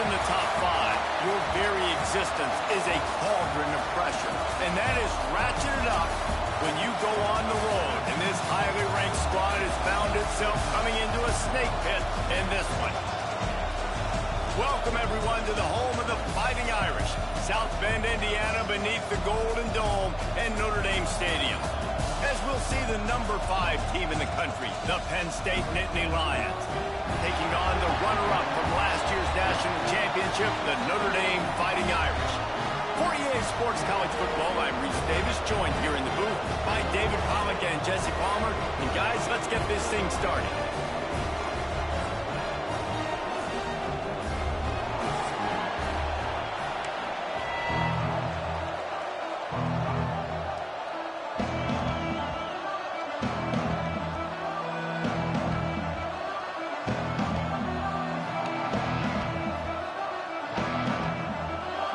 in the top 5, your very existence is a cauldron of pressure. And that is ratcheted up when you go on the road. And this highly ranked squad has found itself coming into a snake pit in this one. Welcome, everyone, to the home of the Fighting Irish, South Bend, Indiana, beneath the Golden Dome and Notre Dame Stadium. As we'll see the number 5 team in the country, the Penn State Nittany Lions, taking on the runner-up from last year's national championship, the Notre Dame Fighting Irish. For EA Sports College Football, I'm Reese Davis, joined here in the booth by David Pollack and Jesse Palmer. And guys, let's get this thing started.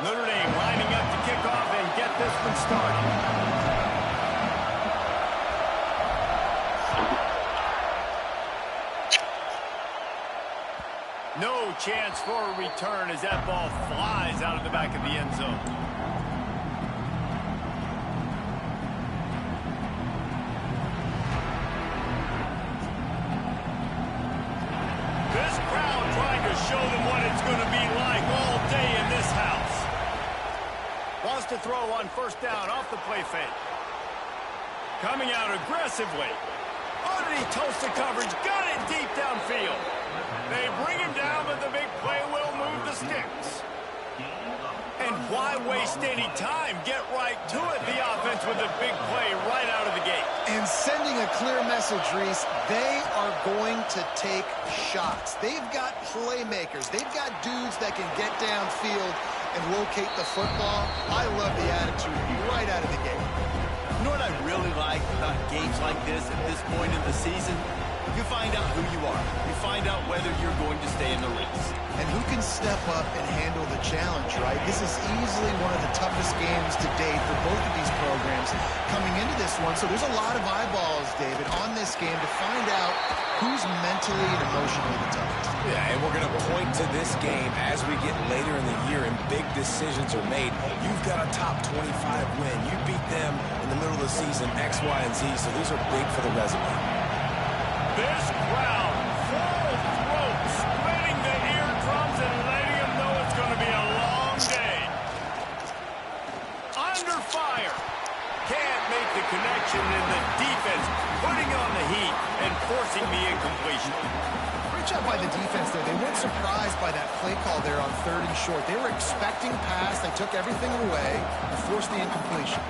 Notre Dame lining up to kick off and get this one started. No chance for a return as that ball flies out of the back of the end zone. This crowd trying to show them what it's going to be like all day in this house. Wants to throw on first down off the play fake. Coming out aggressively. Underneath toasted coverage. Got it deep downfield. They bring him down, but the big play will move the sticks. And why waste any time? Get right to it, the offense, with a big play right out of the gate. And sending a clear message, Reese, they are going to take shots. They've got playmakers. They've got dudes that can get downfield and locate the football. I love the attitude right out of the gate. You know what I really like about games like this at this point in the season? You find out who you are. You find out whether you're going to stay in the race. And who can step up and handle the challenge, right? This is easily one of the toughest games to date for both of these programs coming into this one. So there's a lot of eyeballs, David, on this game to find out who's mentally and emotionally the toughest. Yeah, and we're going to point to this game as we get later in the year and big decisions are made. You've got a top 25 win. You beat them in the middle of the season, X, Y, and Z, so these are big for the resume. This crowd, full throat, splitting the eardrums and letting them know it's going to be a long day. Under fire. Can't make the connection, and the defense putting on the heat and forcing the incompletion. Great job by the defense there. They weren't surprised by that play call there on 3rd and short. They were expecting pass. They took everything away and forced the incompletion.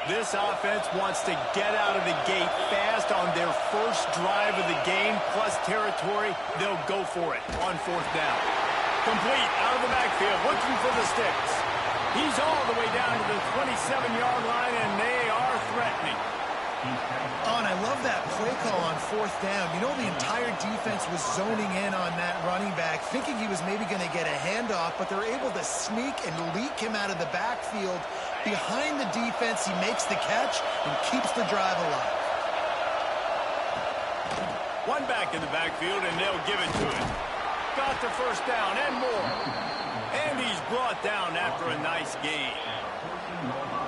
This offense wants to get out of the gate fast on their first drive of the game, plus territory. They'll go for it on 4th down. Complete out of the backfield, looking for the sticks. He's all the way down to the 27-yard line, and they are threatening. Oh, and I love that play call on 4th down. You know, the entire defense was zoning in on that running back, thinking he was maybe going to get a handoff, but they're able to sneak and leak him out of the backfield. Behind the defense, he makes the catch and keeps the drive alive. One back in the backfield, and they'll give it to him. Got the first down and more. And he's brought down after a nice gain.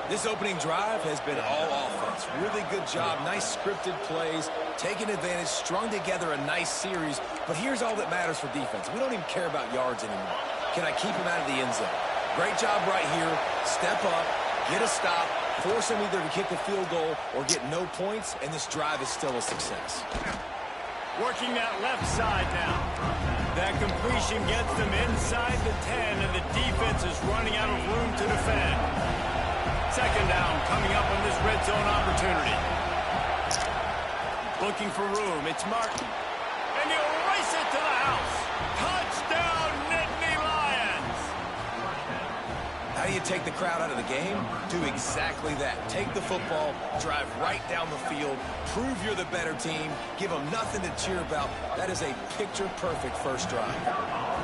This opening drive has been all offense. Really good job, nice scripted plays, taking advantage, strung together a nice series. But here's all that matters for defense. We don't even care about yards anymore. Can I keep him out of the end zone? Great job right here. Step up, get a stop, force him either to kick a field goal or get no points, and this drive is still a success. Working that left side now. That completion gets them inside the 10, and the defense is running out of room to defend. 2nd down coming up on this red zone opportunity. Looking for room. It's Martin. And he'll race it to the house. Touchdown, Nittany Lions. How do you take the crowd out of the game? Do exactly that. Take the football, drive right down the field, prove you're the better team, give them nothing to cheer about. That is a picture-perfect first drive.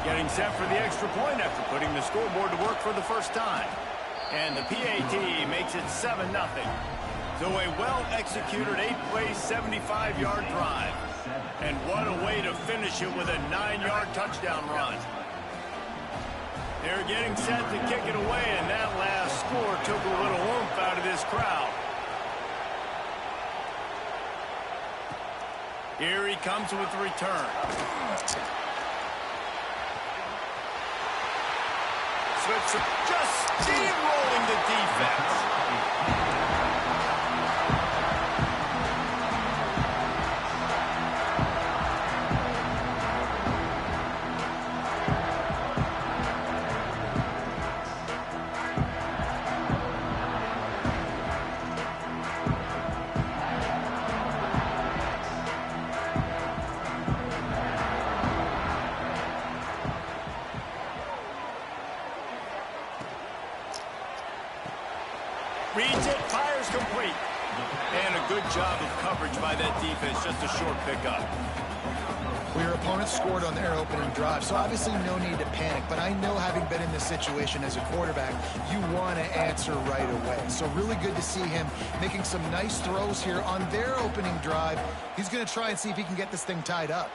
Getting set for the extra point after putting the scoreboard to work for the first time. And the PAT makes it 7-0. So a well-executed 8-play, 75-yard drive. And what a way to finish it with a 9-yard touchdown run. They're getting set to kick it away, and that last score took a little oomph out of this crowd. Here he comes with the return. Switzer just steamrolling the defense. Reads it, fires complete. And a good job of coverage by that defense, just a short pickup. Well, your opponent scored on their opening drive, so obviously no need to panic. But I know, having been in this situation as a quarterback, you want to answer right away. So really good to see him making some nice throws here on their opening drive. He's going to try and see if he can get this thing tied up.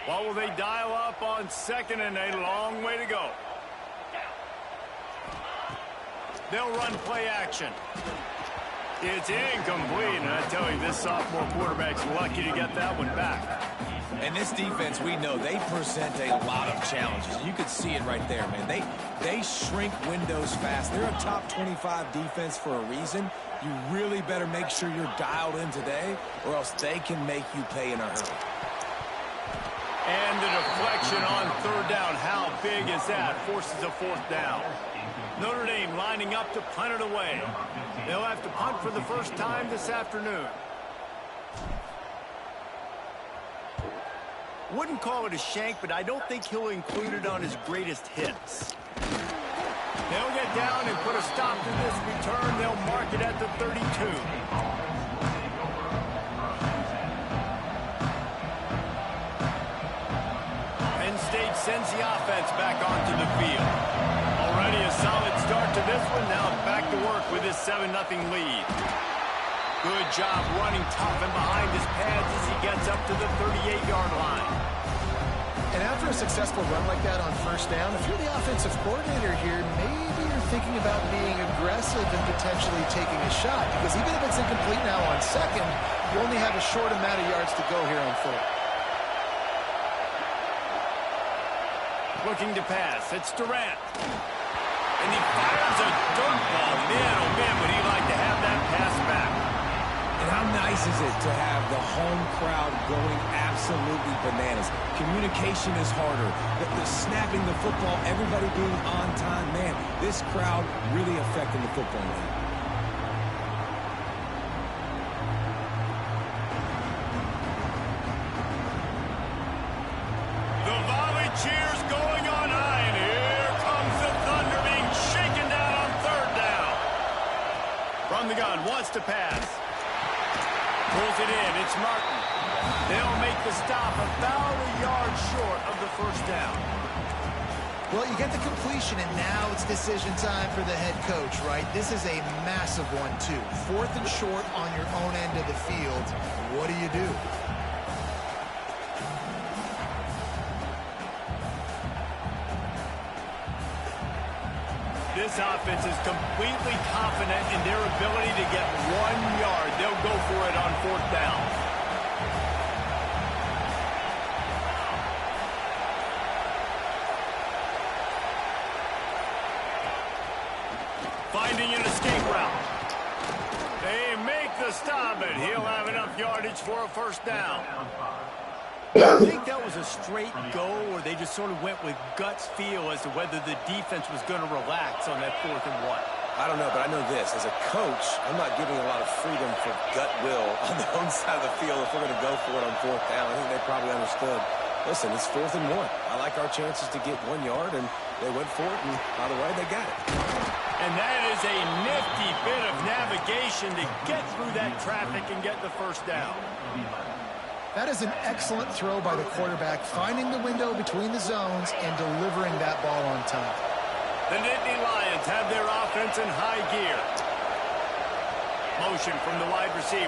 What will they dial up on second, and a long way to go? They'll run play action. It's incomplete, and I tell you, this sophomore quarterback's lucky to get that one back. And this defense, we know, they present a lot of challenges. You could see it right there, man. They shrink windows fast. They're a top 25 defense for a reason. You really better make sure you're dialed in today, or else they can make you pay in a hurry. And the deflection on third down. How big is that? Forces a fourth down. Notre Dame lining up to punt it away. They'll have to punt for the first time this afternoon. Wouldn't call it a shank, but I don't think he'll include it on his greatest hits. They'll get down and put a stop to this return. They'll mark it at the 32. State sends the offense back onto the field. Already a solid start to this one. Now back to work with his 7-0 lead. Good job running tough and behind his pads as he gets up to the 38-yard line. And after a successful run like that on first down, if you're the offensive coordinator here, maybe you're thinking about being aggressive and potentially taking a shot. Because even if it's incomplete now on second, you only have a short amount of yards to go here on fourth. Looking to pass. It's Durant. And he fires a dirt ball. Man, oh man, would he like to have that pass back. And how nice is it to have the home crowd going absolutely bananas? Communication is harder. The snapping the football, everybody being on time. Man, this crowd really affecting the football game. Cheers going on high, and here comes the Thunder being shaken down on third down. From the gun, wants to pass. Pulls it in, it's Martin. They'll make the stop about a yard short of the first down. Well, you get the completion, and now it's decision time for the head coach, right? This is a massive one, too. Fourth and short on your own end of the field. What do you do? This offense is completely confident in their ability to get 1 yard. They'll go for it on fourth down. Finding an escape route. They make the stop, and he'll have enough yardage for a first down. I think that was a straight go, or they just sort of went with guts feel as to whether the defense was going to relax on that 4th and 1. I don't know, but I know this. As a coach, I'm not giving a lot of freedom for gut will on their own side of the field if we're going to go for it on fourth down. I think they probably understood. Listen, it's 4th and 1. I like our chances to get 1 yard, and they went for it, and by the way, they got it. And that is a nifty bit of navigation to get through that traffic and get the first down. That is an excellent throw by the quarterback, finding the window between the zones and delivering that ball on time. The Nittany Lions have their offense in high gear. Motion from the wide receiver.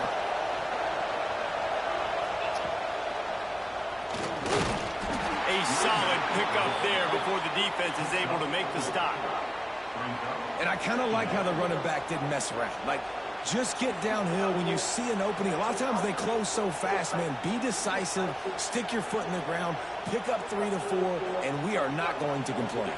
A solid pickup there before the defense is able to make the stop. And I kind of like how the running back didn't mess around. Like, just get downhill when you see an opening. A lot of times they close so fast, man. Be decisive, stick your foot in the ground, pick up 3 to 4, and we are not going to complain.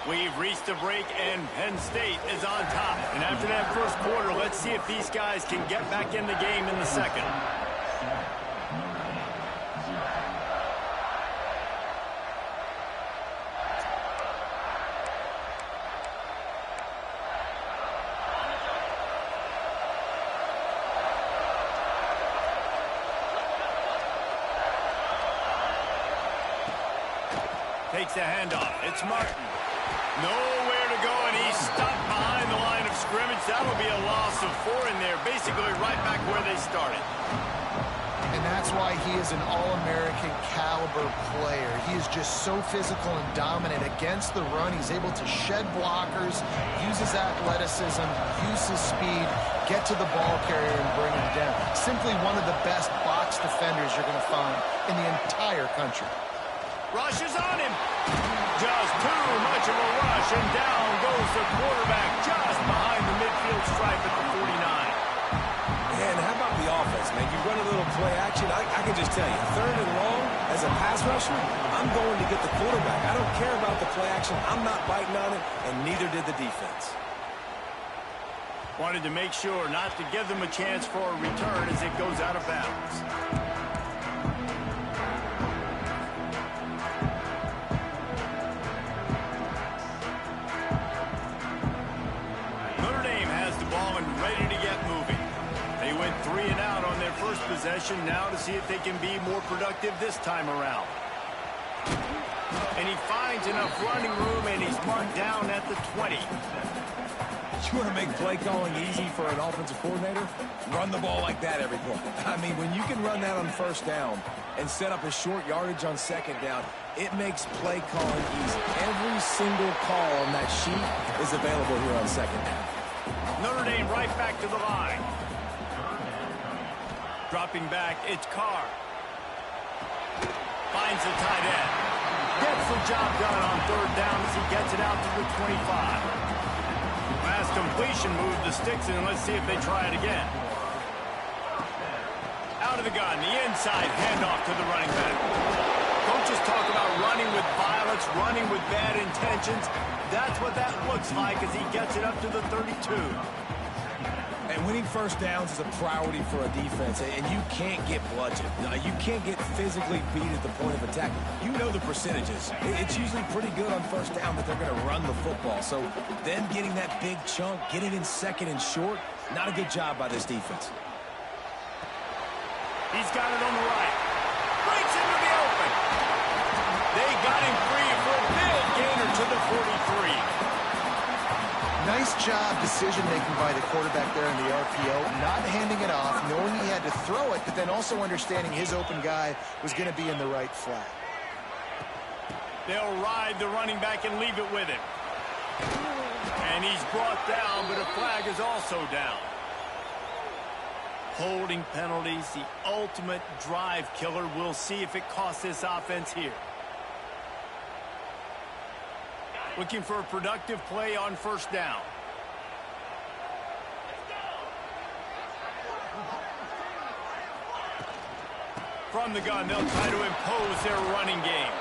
We've reached a break, and Penn State is on top. And after that first quarter, let's see if these guys can get back in the game in the second. Takes a handoff. It's Martin. Nowhere to go, and he's stopped behind the line of scrimmage. That'll be a loss of 4 in there, basically right back where they started. And that's why he is an All-American caliber player. He is just so physical and dominant against the run. He's able to shed blockers, use his athleticism, use his speed, get to the ball carrier and bring him down. Simply one of the best box defenders you're going to find in the entire country. Rush is on him. Just too much of a rush, and down goes the quarterback just behind the midfield stripe at the 49. Man, how about the offense, man? You run a little play action. I can just tell you, 3rd and long, as a pass rusher, I'm going to get the quarterback. I don't care about the play action. I'm not biting on it, and neither did the defense. Wanted to make sure not to give them a chance for a return as it goes out of bounds. Ready to get moving. They went 3 and out on their first possession, now to see if they can be more productive this time around. And he finds enough running room, and he's marked down at the 20. You want to make play calling easy for an offensive coordinator? Run the ball like that every play. I mean, when you can run that on 1st down and set up a short yardage on 2nd down, it makes play calling easy. Every single call on that sheet is available here on 2nd down. Notre Dame right back to the line. Dropping back, it's Carr. Finds the tight end. Gets the job done on 3rd down as he gets it out to the 25. Pass completion move the sticks in. Let's see if they try it again. Out of the gun, the inside handoff to the running back. Coaches talk about running with violence, running with bad intentions. That's what that looks like as he gets it up to the 32. And winning 1st downs is a priority for a defense, and you can't get bludgeoned. You can't get physically beat at the point of attack. You know the percentages. It's usually pretty good on 1st down that they're going to run the football. So then getting that big chunk, getting in 2nd and short, not a good job by this defense. He's got it on the right. Breaks into the open. They got him free for a big gainer to the 43. Nice job decision-making by the quarterback there in the RPO, not handing it off, knowing he had to throw it, but then also understanding his open guy was going to be in the right flat. They'll ride the running back and leave it with him. And he's brought down, but a flag is also down. Holding penalties, the ultimate drive killer. We'll see if it costs this offense here. Looking for a productive play on 1st down. From the gun, they'll try to impose their running game.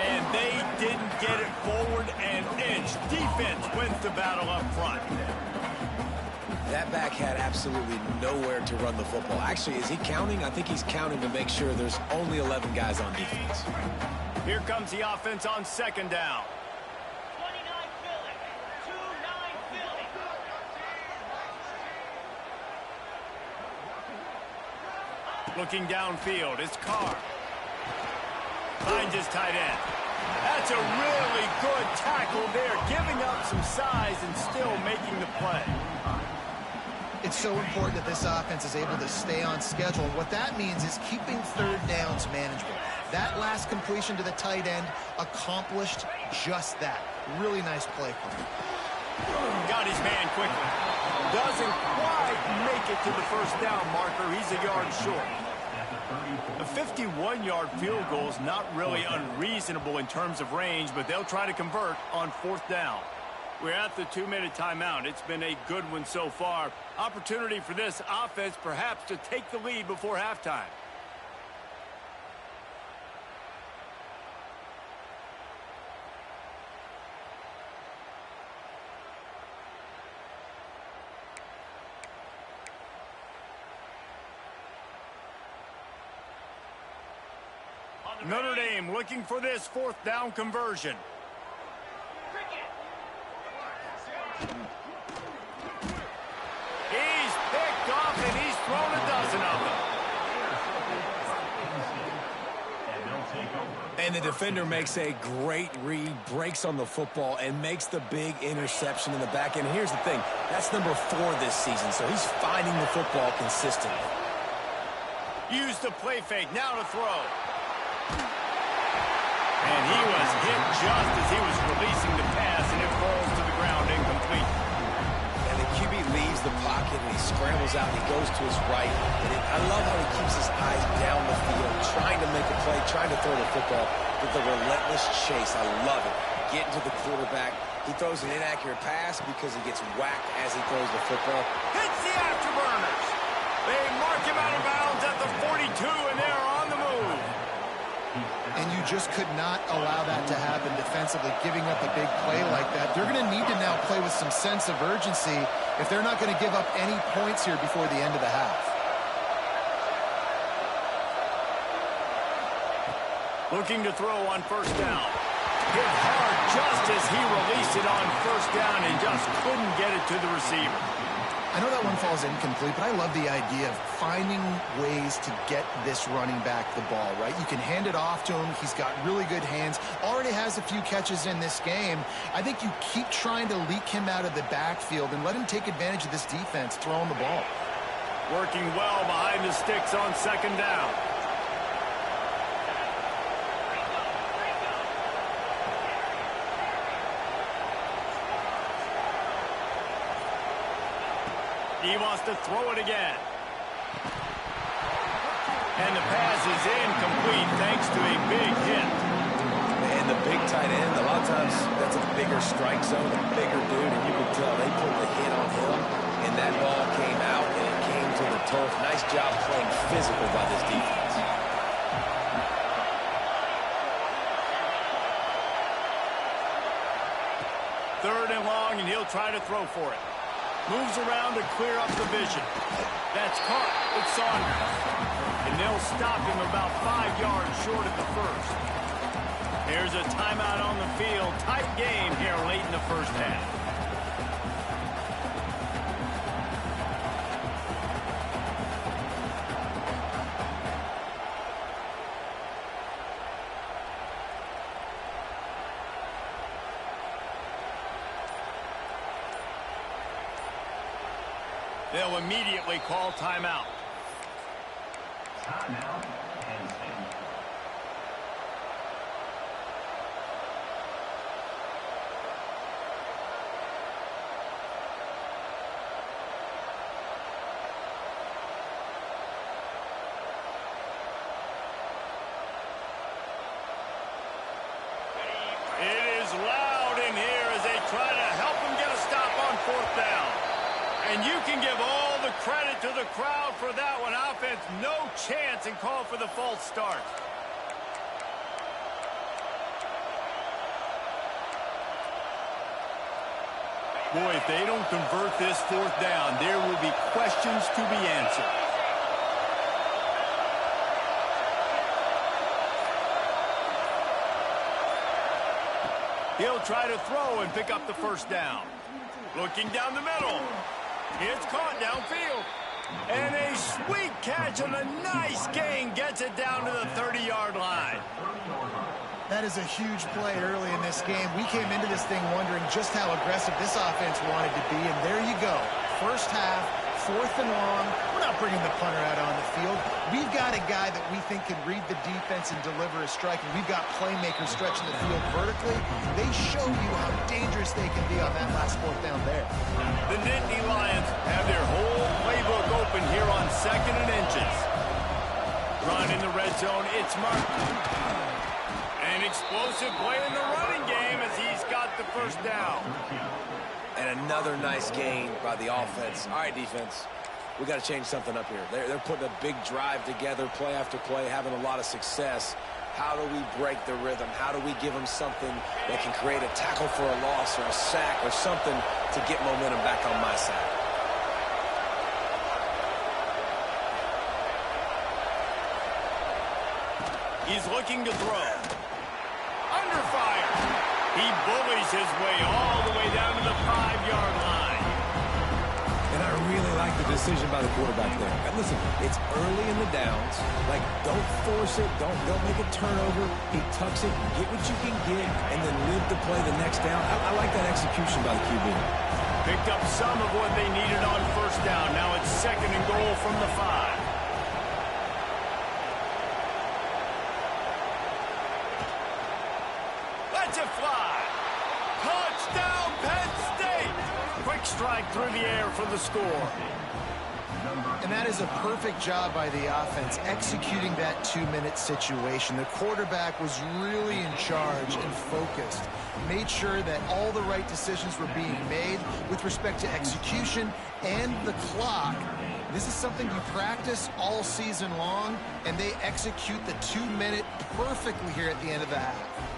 And they didn't get it forward an inch. Defense wins the battle up front. That back had absolutely nowhere to run the football. Actually, is he counting? I think he's counting to make sure there's only 11 guys on defense. Here comes the offense on 2nd down. Looking downfield, it's Carr. Finds his tight end. That's a really good tackle there, giving up some size and still making the play. It's so important that this offense is able to stay on schedule. And what that means is keeping third downs manageable. That last completion to the tight end accomplished just that. Really nice play call. Got his man quickly. Doesn't quite make it to the first down marker. He's a yard short. A 51-yard field goal is not really unreasonable in terms of range, but they'll try to convert on fourth down. We're at the 2-minute timeout. It's been a good one so far. Opportunity for this offense perhaps to take the lead before halftime. Notre Dame looking for this fourth down conversion. He's picked off and he's thrown a dozen of them. And the defender makes a great read, breaks on the football, and makes the big interception in the back end. Here's the thing. That's number 4 this season, so he's finding the football consistently. Use the play fake. Now to throw. And he was hit just as he was releasing the pass, and it falls to the ground incomplete. And the QB leaves the pocket, and he scrambles out, and he goes to his right. And I love how he keeps his eyes down the field, trying to make a play, trying to throw the football with the relentless chase. I love it. Getting to the quarterback. He throws an inaccurate pass because he gets whacked as he throws the football. Hits the afterburners. They mark him out of bounds at the 42, and they're on the move. And you just could not allow that to happen defensively, giving up a big play like that. They're going to need to now play with some sense of urgency if they're not going to give up any points here before the end of the half. Looking to throw on first down. Hit hard just as he released it on first down and just couldn't get it to the receiver. I know that one falls incomplete, but I love the idea of finding ways to get this running back the ball, right? You can hand it off to him. He's got really good hands. Already has a few catches in this game. I think you keep trying to leak him out of the backfield and let him take advantage of this defense throwing the ball. Working well behind the sticks on second down. He wants to throw it again. And the pass is incomplete thanks to a big hit. And the big tight end, a lot of times that's a bigger strike zone, a bigger dude, and you can tell they put the hit on him, and that ball came out, and it came to the turf. Nice job playing physical by this defense. Third and long, and he'll try to throw for it. Moves around to clear up the vision. That's caught with Saunders. And they'll stop him about 5 yards short at the first. Here's a timeout on the field. Tight game here late in the first half. They'll immediately call timeout. Timeout, Penn State. It is loud in here as they try to help him get a stop on fourth down. And you can give all the credit to the crowd for that one. Offense, no chance, and call for the false start. Boy, if they don't convert this fourth down, there will be questions to be answered. He'll try to throw and pick up the first down. Looking down the middle. It's caught downfield. And a sweet catch and a nice gain gets it down to the 30-yard line. That is a huge play early in this game. We came into this thing wondering just how aggressive this offense wanted to be, and there you go. First half, 4th and long. We're not bringing the punter out on the field. We've got a guy that we think can read the defense and deliver a strike, and we've got playmakers stretching the field vertically. They show you how dangerous they can be on that last 4th down there. The Nittany Lions have their whole playbook open here on 2nd and inches. Run in the red zone, it's Martin. An explosive play in the running game as he's got the first down. And another nice gain by the offense. All right, defense, we got to change something up here. They're putting a big drive together, play after play, having a lot of success. How do we break the rhythm? How do we give them something that can create a tackle for a loss or a sack or something to get momentum back on my side? He's looking to throw. Under fire. He bullies his way all the way down to the 5-yard line. And I really like the decision by the quarterback there. And listen, it's early in the downs. Like, don't force it. Don't make a turnover. He tucks it, get what you can get, and then live to play the next down. I like that execution by the QB. Picked up some of what they needed on first down. Now it's 2nd and goal from the 5. Let's it fly. Touchdown, Penn State. Quick strike through the air for the score. And that is a perfect job by the offense, executing that 2-minute situation. The quarterback was really in charge and focused. Made sure that all the right decisions were being made with respect to execution and the clock. This is something you practice all season long, and they execute the 2-minute perfectly here at the end of the half.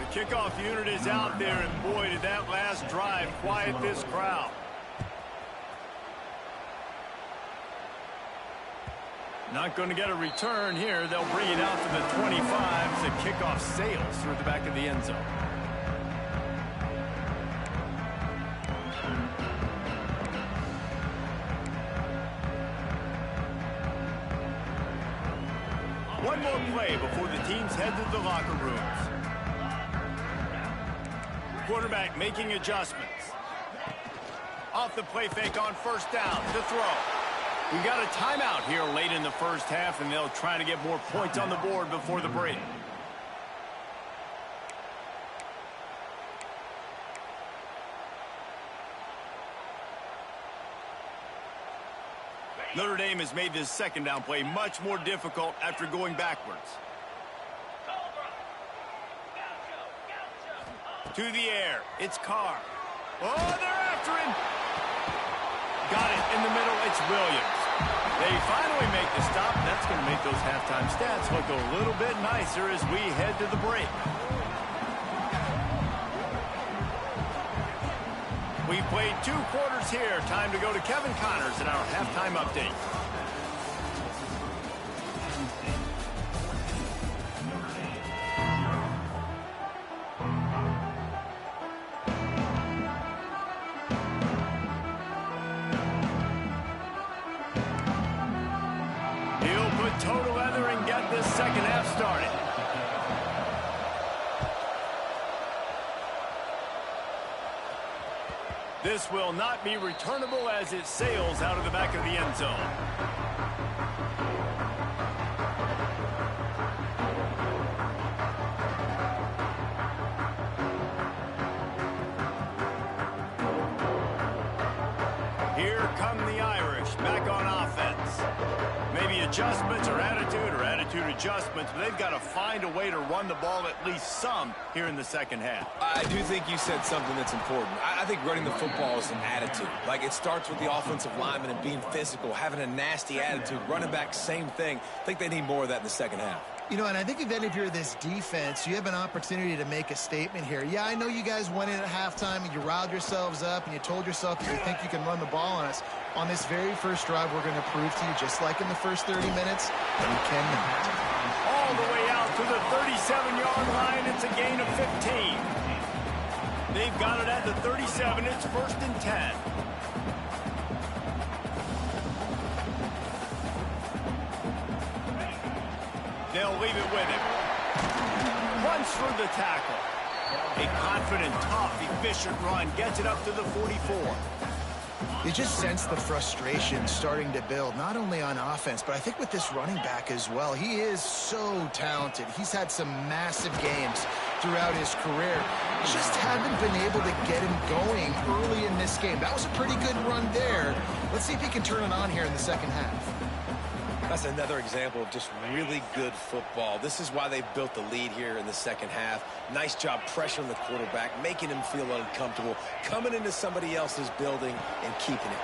The kickoff unit is out there, and boy, did that last drive quiet this crowd. Not going to get a return here. They'll bring it out to the 25 as the kickoff sails through the back of the end zone. One more play before the teams head to the locker rooms. Quarterback making adjustments. Off the play fake on first down to throw. We got a timeout here late in the first half, and they'll try to get more points on the board before the break. Notre Dame has made this 2nd down play much more difficult after going backwards. To the air, it's Carr. Oh, they're after him. Got it in the middle, it's Williams. They finally make the stop. That's going to make those halftime stats look a little bit nicer as we head to the break. We've played 2 quarters here. Time to go to Kevin Connors in our halftime update. Total leather and get this 2nd half started. This will not be returnable as it sails out of the back of the end zone. Here come the Irish back on offense. Maybe adjustments or attitude adjustments, but they've got to find a way to run the ball at least some here in the 2nd half. I do think you said something that's important. I think running the football is an attitude. Like, it starts with the offensive lineman and being physical, having a nasty attitude. Running back, same thing. I think they need more of that in the 2nd half. You know, and I think if you're this defense, you have an opportunity to make a statement here. Yeah, I know you guys went in at halftime and you riled yourselves up and you told yourself that you think you can run the ball on us. On this very first drive, we're going to prove to you, just like in the first 30 minutes, that we cannot. All the way out to the 37-yard line. It's a gain of 15. They've got it at the 37. It's 1st and 10. They'll leave it with him. Runs for the tackle. A confident, tough, efficient run gets it up to the 44. You just sense the frustration starting to build, not only on offense, but I think with this running back as well. He is so talented. He's had some massive games throughout his career. Just haven't been able to get him going early in this game. That was a pretty good run there. Let's see if he can turn it on here in the second half. That's another example of just really good football. This is why they've built the lead here in the second half. Nice job pressuring the quarterback, making him feel uncomfortable, coming into somebody else's building and keeping it.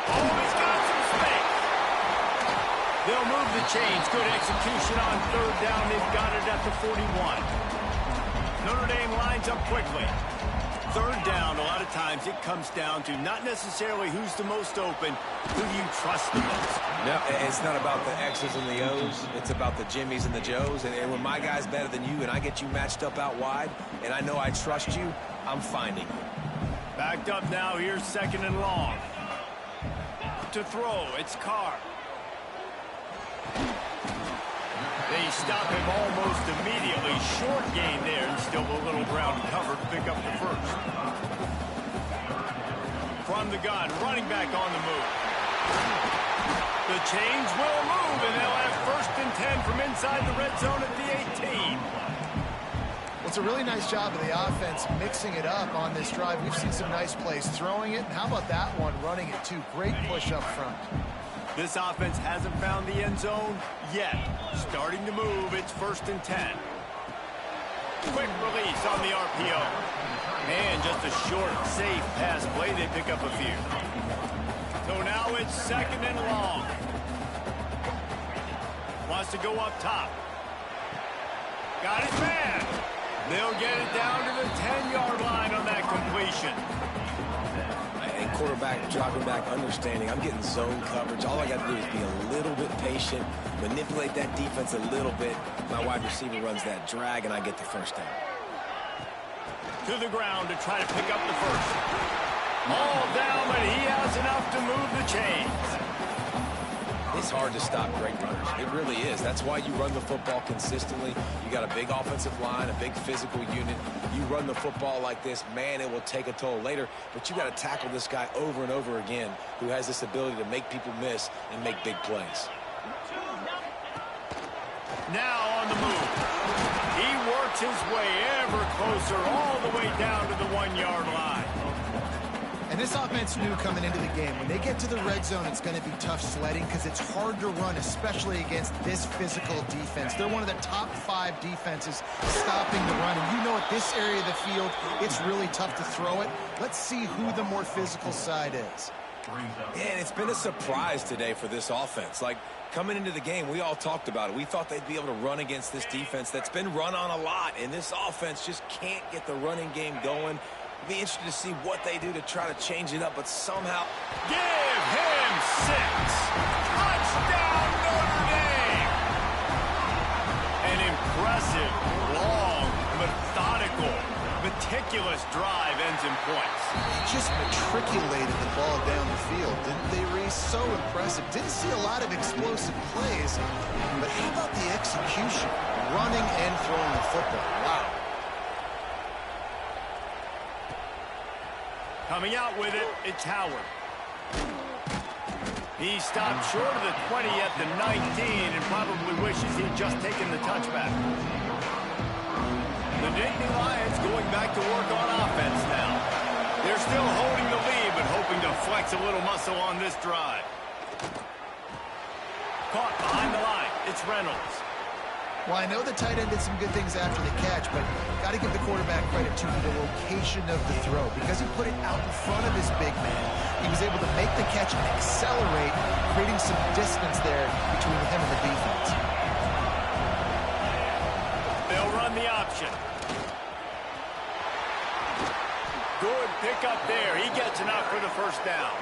Oh, he's got some space. They'll move the chains. Good execution on third down. They've got it at the 41. Notre Dame lines up quickly. Third down, a lot of times it comes down to not necessarily who's the most open, who do you trust the most? No, it's not about the X's and the O's. It's about the Jimmies and the Joes. And when my guy's better than you and I get you matched up out wide and I know I trust you, I'm finding you. Backed up now. Here's second and long. To throw, it's Carr. They stop him almost immediately. Short gain there, and still a little ground covered to pick up the first. From the gun, running back on the move. The chains will move, and they'll have first and 10 from inside the red zone at the 18. Well, it's a really nice job of the offense mixing it up on this drive. We've seen some nice plays throwing it. And how about that one, running it too? Great push up front. This offense hasn't found the end zone yet. Starting to move, it's first and 10. Quick release on the RPO. And just a short, safe pass play. They pick up a few. So now it's second and long. Wants to go up top. Got his man. They'll get it down to the 10-yard line on that completion. And quarterback dropping back, understanding I'm getting zone coverage. All I got to do is be a little bit patient, manipulate that defense a little bit. My wide receiver runs that drag, and I get the first down. To the ground to try to pick up the first. All down, but he has enough to move the chains. It's hard to stop great runners. It really is. That's why you run the football consistently. You got a big offensive line, a big physical unit. You run the football like this, man, it will take a toll later. But you got to tackle this guy over and over again who has this ability to make people miss and make big plays. Now on the move. He works his way ever closer all the way down to the 1-yard line. And this offense knew coming into the game, when they get to the red zone, it's going to be tough sledding because it's hard to run, especially against this physical defense. They're one of the top 5 defenses stopping the run. And you know at this area of the field, it's really tough to throw it. Let's see who the more physical side is. And it's been a surprise today for this offense. Like, coming into the game, we all talked about it. We thought they'd be able to run against this defense that's been run on a lot. And this offense just can't get the running game going. Be interested to see what they do to try to change it up, but somehow give him 6. Touchdown Notre Dame. An impressive, long, methodical, meticulous drive ends in points. They just matriculated the ball down the field, didn't they, Reese? So impressive. Didn't see a lot of explosive plays, but how about the execution? Running and throwing the football. Wow. Coming out with it, it's Howard. He stopped short of the 20 at the 19 and probably wishes he'd just taken the touchback. The Nittany Lions going back to work on offense now. They're still holding the lead, but hoping to flex a little muscle on this drive. Caught behind the line. It's Reynolds. Well, I know the tight end did some good things after the catch, but got to give the quarterback credit to the location of the throw. Because he put it out in front of his big man, he was able to make the catch and accelerate, creating some distance there between him and the defense. They'll run the option. Good pickup there. He gets enough for the first down.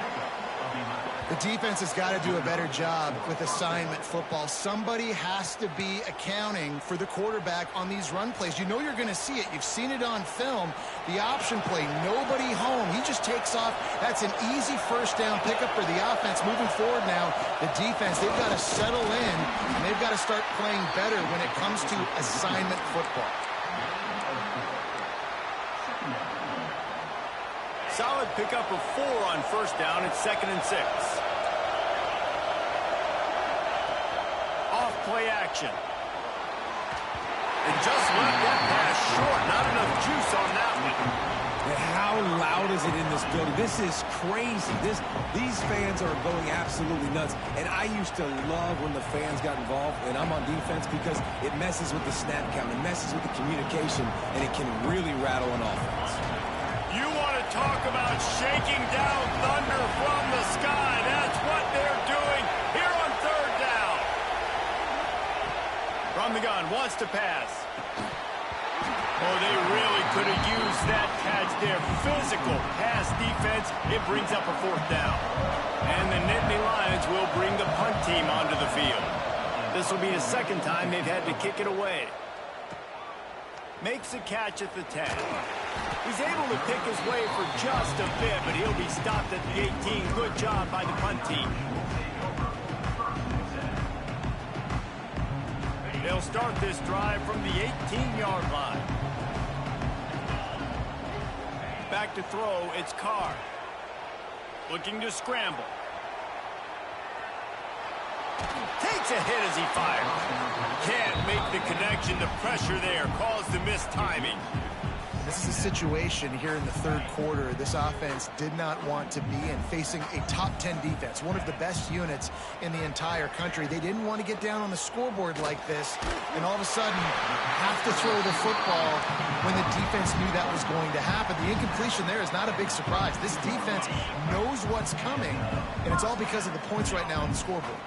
The defense has got to do a better job with assignment football. Somebody has to be accounting for the quarterback on these run plays. You know you're going to see it. You've seen it on film. The option play, nobody home. He just takes off. That's an easy first down pickup for the offense. Moving forward now, the defense, they've got to settle in, and they've got to start playing better when it comes to assignment football. Solid pickup of 4 on first down. It's 2nd and 6. Off play action. And just left that pass short. Not enough juice on that one. And how loud is it in this building? This is crazy. These fans are going absolutely nuts. And I used to love when the fans got involved, and I'm on defense, because it messes with the snap count. It messes with the communication, and it can really rattle an offense. You want to talk about shaking down thunder from the sky. That's what they're doing here on 3rd down. From the gun, wants to pass. Oh, they really could have used that catch there. Physical pass defense. It brings up a 4th down. And the Nittany Lions will bring the punt team onto the field. This will be the 2nd time they've had to kick it away. Makes a catch at the 10. He's able to pick his way for just a bit, but he'll be stopped at the 18. Good job by the punt team. They'll start this drive from the 18-yard line. Back to throw, it's Carr. Looking to scramble. Takes a hit as he fires. Can't make the connection. The pressure there caused the missed timing. This is a situation here in the 3rd quarter this offense did not want to be in, facing a top 10 defense, one of the best units in the entire country. They didn't want to get down on the scoreboard like this and all of a sudden have to throw the football when the defense knew that was going to happen. The incompletion there is not a big surprise. This defense knows what's coming, and it's all because of the points right now on the scoreboard.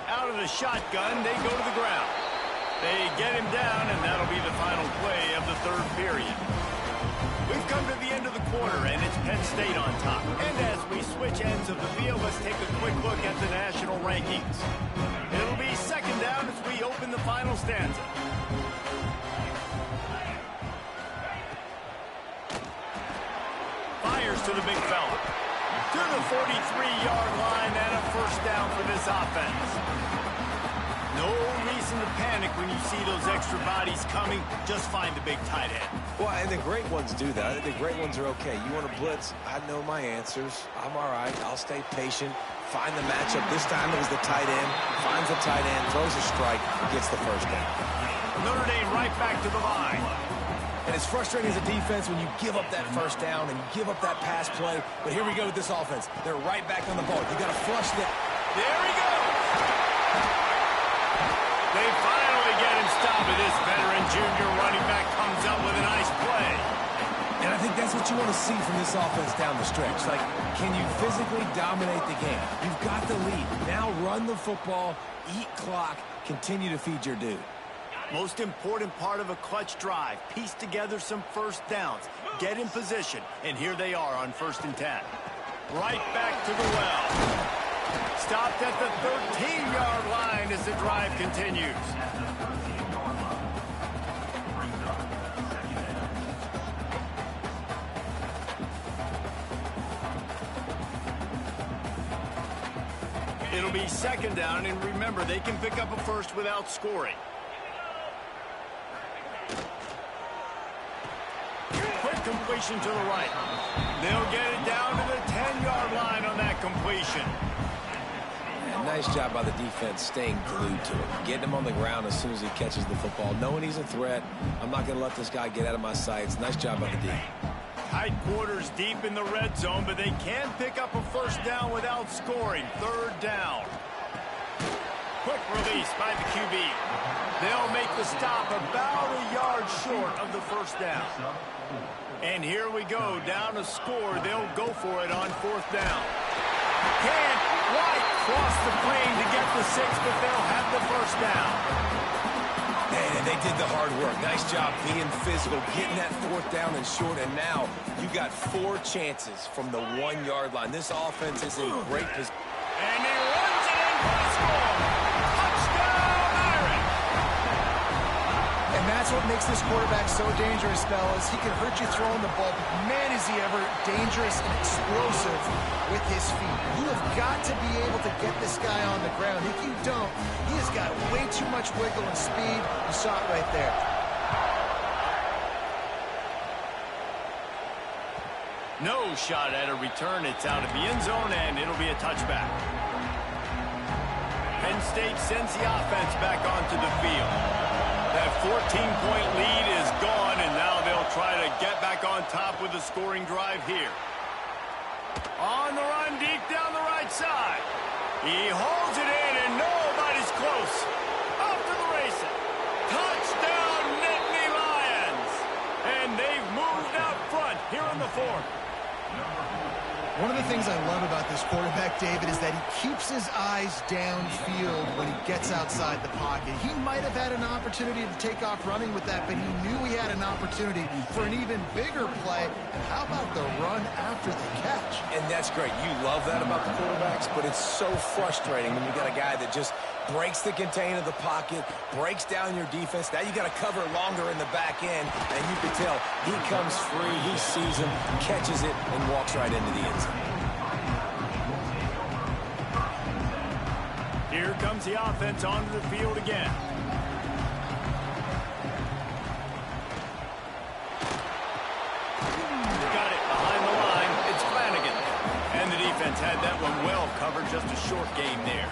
Out of the shotgun, they go to the ground. They get him down, and that'll be the final play of the 3rd period. We've come to the end of the quarter, and it's Penn State on top. And as we switch ends of the field, let's take a quick look at the national rankings. It'll be 2nd down as we open the final stanza. Fires to the big fella. To the 43-yard line, and a 1st down for this offense. No reason to panic when you see those extra bodies coming. Just find the big tight end. Well, and the great ones do that. The great ones are okay. You want to blitz? I know my answers. I'm all right. I'll stay patient. Find the matchup. This time it was the tight end. Finds the tight end, throws a strike, gets the 1st down. Notre Dame right back to the line. And it's frustrating as a defense when you give up that 1st down and you give up that pass play. But here we go with this offense. They're right back on the ball. You got to flush that. There he goes. They finally get him stopped, but this veteran junior running back comes up with a nice play. And I think that's what you want to see from this offense down the stretch. Like, can you physically dominate the game? You've got the lead. Now run the football, eat clock, continue to feed your dude. Most important part of a clutch drive. Piece together some 1st downs. Get in position. And here they are on 1st and 10. Right back to the well. Stopped at the 13-yard line as the drive continues. It'll be 2nd down, and remember, they can pick up a 1st without scoring. Quick completion to the right. They'll get it down to the 10-yard line on that completion. Nice job by the defense staying glued to him. Getting him on the ground as soon as he catches the football. Knowing he's a threat. I'm not going to let this guy get out of my sights. Nice job by the D. Tight quarters deep in the red zone, but they can pick up a 1st down without scoring. 3rd down. Quick release by the QB. They'll make the stop about a yard short of the 1st down. And here we go. Down a score. They'll go for it on 4th down. Can't quite cross the plane to get the 6, but they'll have the 1st down. And they did the hard work. Nice job being physical, getting that fourth down and short, and now you got 4 chances from the 1-yard line. This offense is in great position. And he runs it in for the score. Touchdown, Iron. And that's what makes this quarterback so dangerous, fellas. He can hurt you throwing the ball, but man, is he ever dangerous and explosive with his feet. You have got to be able to get this guy on the ground. If you don't, he has got way too much wiggle and speed. You saw it right there. No shot at a return. It's out of the end zone, and it'll be a touchback. Penn State sends the offense back onto the field. That 14-point lead is gone, and now they'll try to get back on top with a scoring drive here. On the run, deep down the right side. He holds it in, and nobody's close. Off to the races. Touchdown, Nittany Lions. And they've moved out front here in the fourth. One of the things I love about this quarterback, David, is that he keeps his eyes downfield when he gets outside the pocket. He might have had an opportunity to take off running with that, but he knew he had an opportunity for an even bigger play. And how about the run after the catch? And that's great. You love that about the quarterbacks, but it's so frustrating when you got a guy that just breaks the contain of the pocket, breaks down your defense. Now you got to cover longer in the back end, and you can tell he comes free, he sees him, catches it, and walks right into the end zone. Here comes the offense onto the field again. Got it behind the line. It's Flanagan. And the defense had that one well covered. Just a short game there.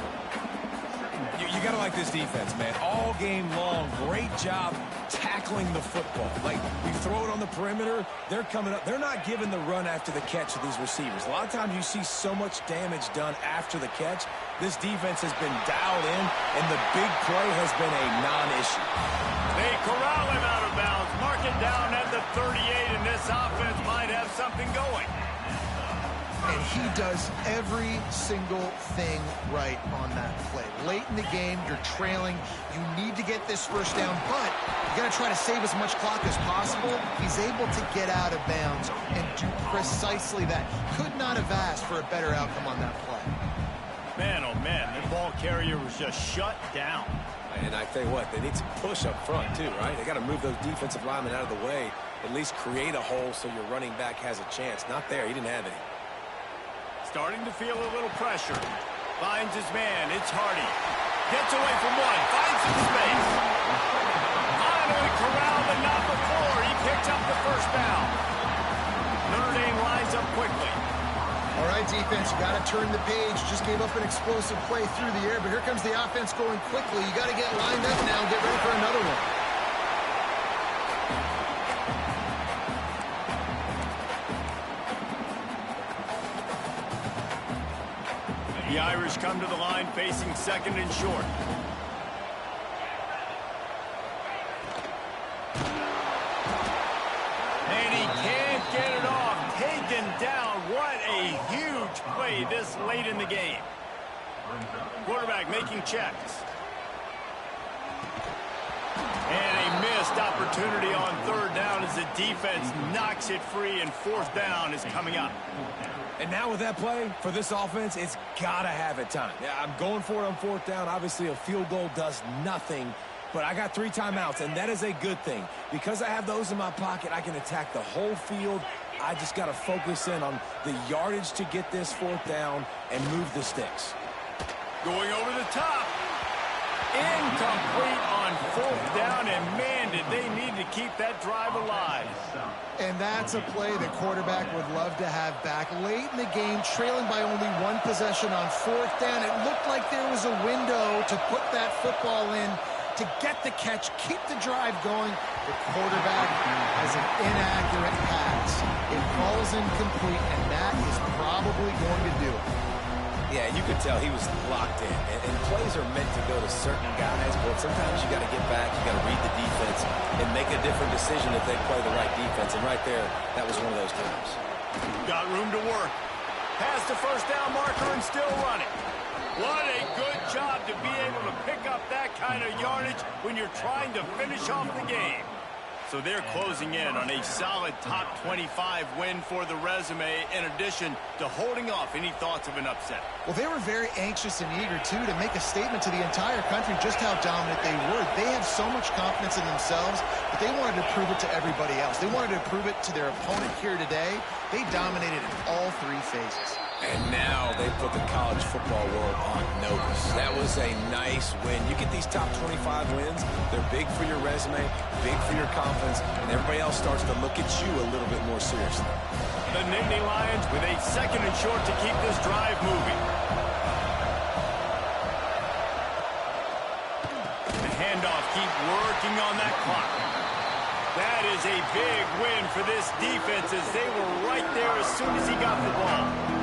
You got to like this defense, man. All game long, great job tackling the football. Like, we throw it on the perimeter, they're coming up. They're not giving the run after the catch to these receivers. A lot of times you see so much damage done after the catch. This defense has been dialed in, and the big play has been a non-issue. They corral him out of bounds. Mark it down at the 38, and this offense might have something going. And he does every single thing right on that play. Late in the game, you're trailing. You need to get this first down, but you got to try to save as much clock as possible. He's able to get out of bounds and do precisely that. Could not have asked for a better outcome on that play. Man, oh man, the ball carrier was just shut down. And I tell you what, they need some push up front too, right? They got to move those defensive linemen out of the way, at least create a hole so your running back has a chance. Not there. He didn't have any. Starting to feel a little pressure. Finds his man. It's Hardy. Gets away from one. Finds some space. Finally corralled, but not before. He picks up the first down. Notre Dame lines up quickly. All right, defense, you got to turn the page. Just gave up an explosive play through the air, but here comes the offense going quickly. You got to get lined up now and get ready for another one. The Irish come to the line facing second and short. And he can't get it off. Taken down. What a huge play this late in the game. Quarterback making checks. And a missed opportunity on third down as the defense knocks it free, and fourth down is coming up. And now with that play, for this offense, it's got to have it time. Yeah, I'm going for it on fourth down. Obviously, a field goal does nothing, but I got 3 timeouts, and that is a good thing. Because I have those in my pocket, I can attack the whole field. I just got to focus in on the yardage to get this fourth down and move the sticks. Going over the top. Incomplete on fourth down, and man, did they need to keep that drive alive. And that's a play the quarterback would love to have back. Late in the game, trailing by only 1 possession on fourth down. It looked like there was a window to put that football in, to get the catch, keep the drive going. The quarterback has an inaccurate pass. It falls incomplete, and that is probably going to do it. Yeah, you could tell he was locked in. And plays are meant to go to certain guys, but sometimes you got to get back, you got to read the defense, and make a different decision if they play the right defense. And right there, that was one of those times. Got room to work. Past the first down marker and still running. What a good job to be able to pick up that kind of yardage when you're trying to finish off the game. So they're closing in on a solid top 25 win for the resume, in addition to holding off any thoughts of an upset. Well, they were very anxious and eager, too, to make a statement to the entire country just how dominant they were. They have so much confidence in themselves, but they wanted to prove it to everybody else. They wanted to prove it to their opponent here today. They dominated in all three phases. And now they put the college football world on notice. That was a nice win. You get these top 25 wins, they're big for your resume, big for your confidence, and everybody else starts to look at you a little bit more seriously. The Nittany Lions with a 2nd and short to keep this drive moving. The handoff, keep working on that clock. That is a big win for this defense as they were right there as soon as he got the ball.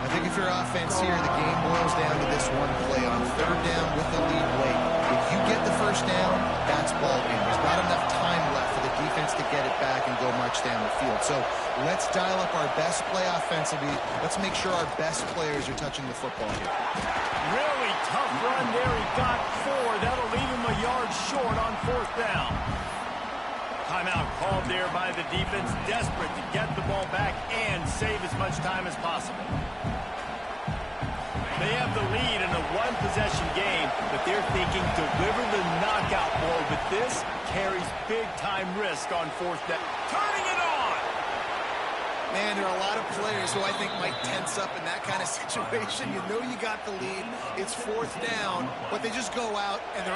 I think if you're offense here, the game boils down to this one play on 3rd down with the lead late. If you get the 1st down, that's ball game. There's not enough time left for the defense to get it back and go march down the field. So let's dial up our best play offensively. Let's make sure our best players are touching the football here. Really tough run there. He got 4. That'll leave him a yard short on 4th down. Timeout called there by the defense, desperate to get the ball back and save as much time as possible. They have the lead in a one-possession game, but they're thinking deliver the knockout blow, but this carries big-time risk on 4th down. Turning it on! Man, there are a lot of players who I think might tense up in that kind of situation. You know you got the lead. It's 4th down, but they just go out and they're